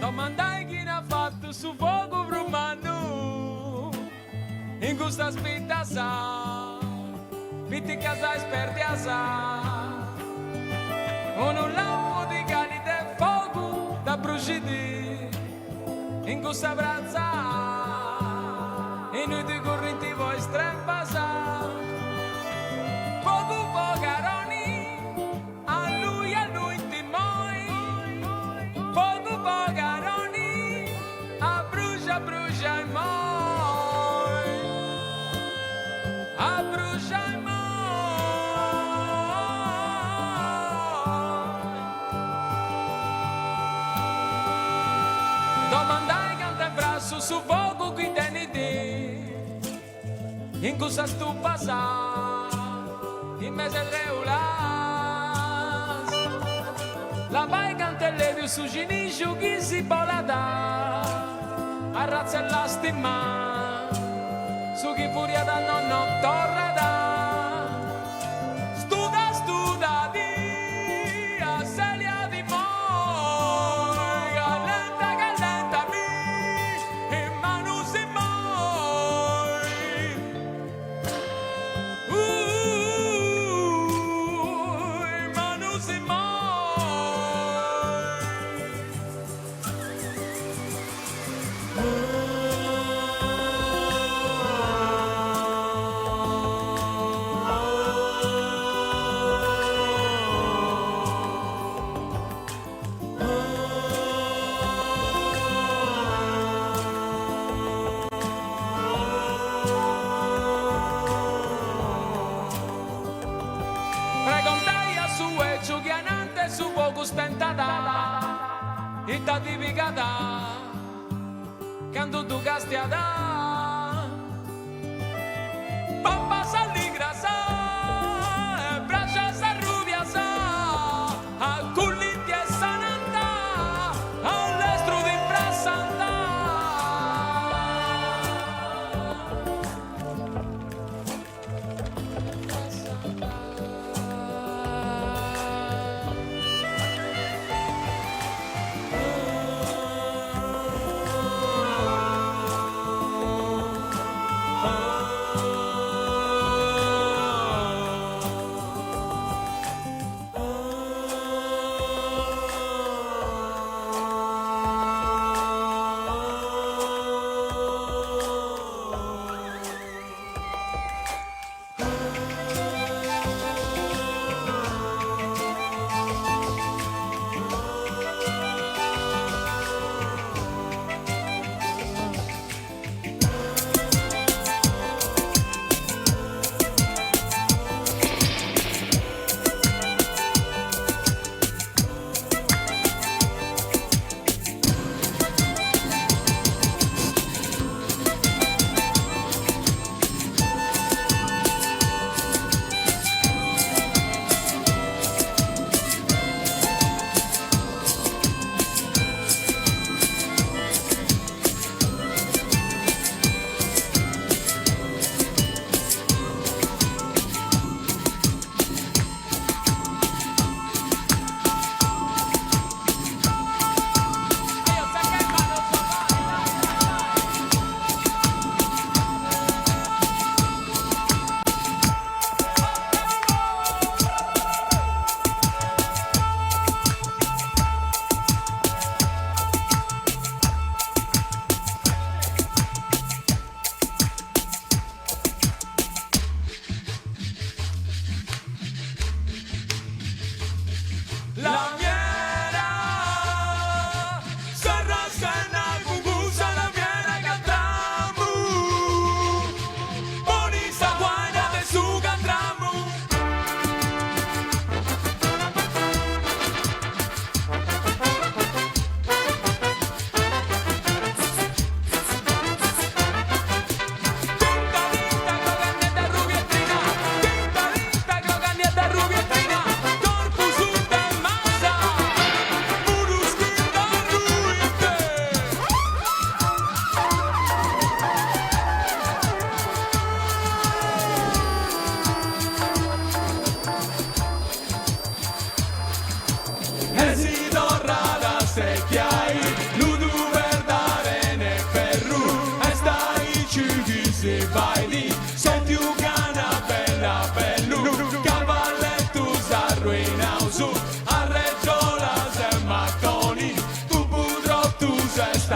Domandai chi n'ha fatto su fuoco romano in questa spinta sa pitti casa esperti a sa un lampo di calide e fuoco da bruciati in questa braccia e noi di correnti voi strempa sa poco pocaroni a lui timoi poco pocaroni a brucia brucia i moi a brucia i moi domandai canta braccio su fuoco qui teniti in cosa stupa sa in mese reulas la vai cantelle su giniscio chi si vola da a razza e la stima su chi furia da nonno torra da studa di a selia di moi callenta mi in mano si moi in mano si moi pregontai a su e giochianante su poco stentata e ta tipicata quando tu castiata papà salligra sa braccia sa rubia sa a cullitti e sananta all'estro di brasanta festa